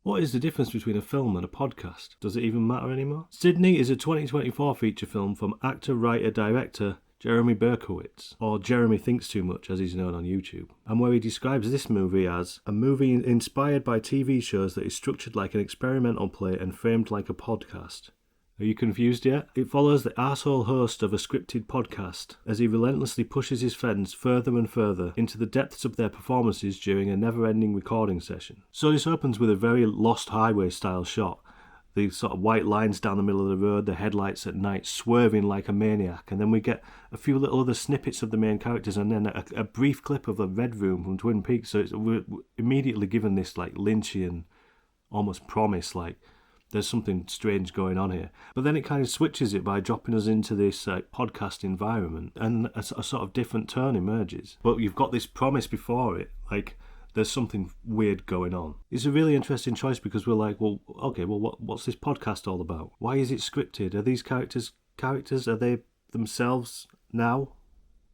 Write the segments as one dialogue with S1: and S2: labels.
S1: What is the difference between a film and a podcast? Does it even matter anymore? Sydney is a 2024 feature film from actor, writer, director Jeremy Berkowitz, or Jeremy Thinks Too Much as he's known on YouTube, and where he describes this movie as a movie inspired by TV shows that is structured like an experimental play and framed like a podcast. Are you confused yet? It follows the arsehole host of a scripted podcast as he relentlessly pushes his friends further and further into the depths of their performances during a never-ending recording session. So this opens with a very Lost Highway style shot. The sort of white lines down the middle of the road, the headlights at night, swerving like a maniac. And then we get a few little other snippets of the main characters and then a brief clip of a red room from Twin Peaks. So we're immediately given this like Lynchian almost promise, like there's something strange going on here. But then it kind of switches it by dropping us into this podcast environment and a sort of different tone emerges. But you've got this promise before it, like there's something weird going on. It's a really interesting choice because we're like, well, okay, well, what's this podcast all about? Why is it scripted? Are these characters? Are they themselves now?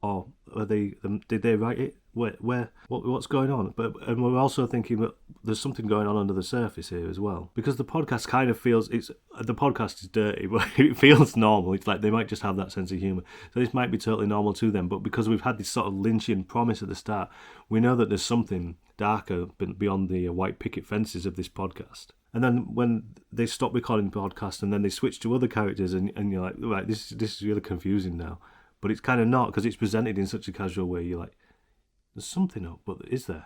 S1: Or are they? Did they write it? What's going on? And we're also thinking that there's something going on under the surface here as well, because the podcast kind of feels the podcast is dirty, but it feels normal. It's like they might just have that sense of humour, so this might be totally normal to them. But because we've had this sort of Lynchian promise at the start, we know that there's something darker beyond the white picket fences of this podcast. And then when they stop recording the podcast and then they switch to other characters, and you're like, right, this is really confusing now. But it's kind of not, because it's presented in such a casual way. You're like, there's something up, but is there?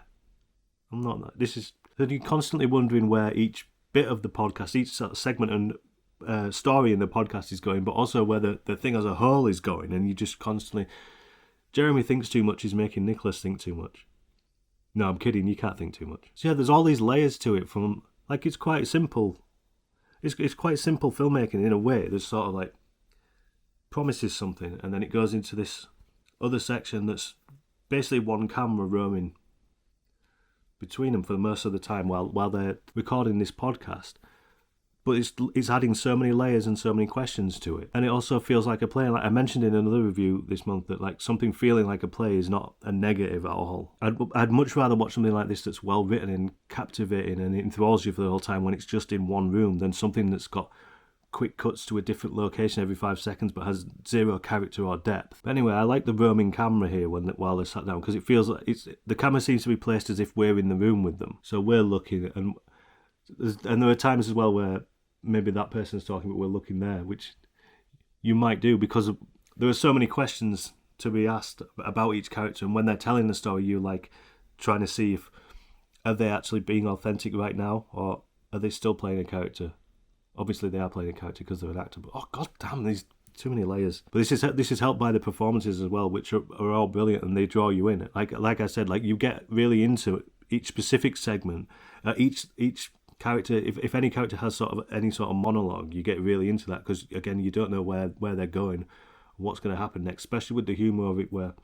S1: I'm not. This is. Then you're constantly wondering where each bit of the podcast, each sort of segment and story in the podcast is going, but also where the thing as a whole is going. And you just constantly. Jeremy Thinks Too Much is making Nicholas think too much. No, I'm kidding. You can't think too much. So yeah, there's all these layers to it. From like it's quite simple. It's quite simple filmmaking in a way. There's sort of like promises something, and then it goes into this other section that's basically one camera roaming between them for most of the time while they're recording this podcast. But it's adding so many layers and so many questions to it, and it also feels like a play. Like I mentioned in another review this month, that like something feeling like a play is not a negative at all. I'd much rather watch something like this that's well written and captivating and it enthralls you for the whole time when it's just in one room, than something that's got quick cuts to a different location every 5 seconds but has zero character or depth. But anyway, I like the roaming camera here while they're sat down, because it feels like the camera seems to be placed as if we're in the room with them. So we're looking, and there are times as well where maybe that person's talking but we're looking there, which you might do because there are so many questions to be asked about each character, and when they're telling the story, you're like trying to see if are they actually being authentic right now, or are they still playing a character. Obviously, they are playing a character because they're an actor. But oh god damn, these too many layers. But this is helped by the performances as well, which are all brilliant, and they draw you in. Like I said, like you get really into each specific segment. Each character, if any character has sort of any sort of monologue, you get really into that because again, you don't know where they're going, what's going to happen next. Especially with the humour of it, where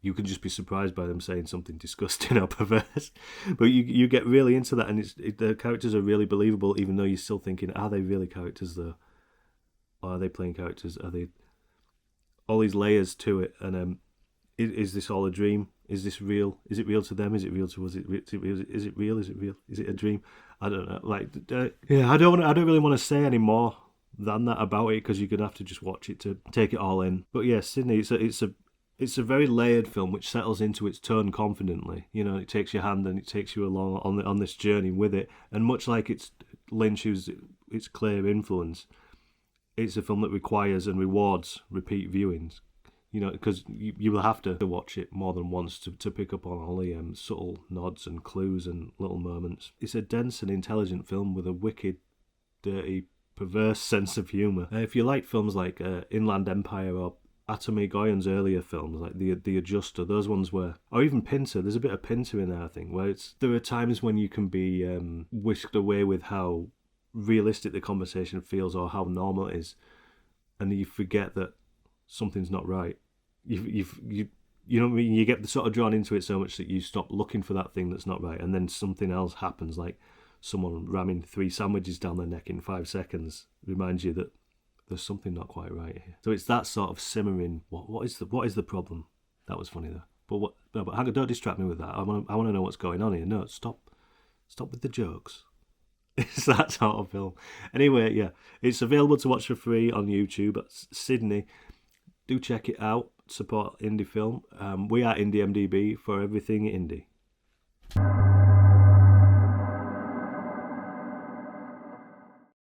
S1: you can just be surprised by them saying something disgusting or perverse. But you get really into that, and the characters are really believable, even though you're still thinking, are they really characters though? Or are they playing characters? Are they... All these layers to it, and is this all a dream? Is this real? Is it real to them? Is it real to us? Is it real? Is it real? Is it a dream? I don't know. I don't really want to say any more than that about it, because you're going to have to just watch it to take it all in. But yeah, Sydney, it's a very layered film which settles into its tone confidently. You know, it takes your hand and it takes you along on this journey with it. And much like it's Lynch's its clear influence, it's a film that requires and rewards repeat viewings. You know, because you will have to watch it more than once to pick up on all the subtle nods and clues and little moments. It's a dense and intelligent film with a wicked, dirty, perverse sense of humour. If you like films like Inland Empire or Atomy Goyan's earlier films, like the Adjuster, those ones or even Pinter, there's a bit of Pinter in there, I think, where there are times when you can be whisked away with how realistic the conversation feels or how normal it is, and you forget that something's not right. You know what I mean? You get sort of drawn into it so much that you stop looking for that thing that's not right, and then something else happens, like someone ramming 3 sandwiches down their neck in 5 seconds reminds you that there's something not quite right here. So it's that sort of simmering. What is the problem? That was funny though. But hang on, don't distract me with that. I want to know what's going on here. No, stop with the jokes. It's that sort of film. Anyway, yeah, it's available to watch for free on YouTube. Sydney. Do check it out. Support indie film. We are IndieMDB for everything indie.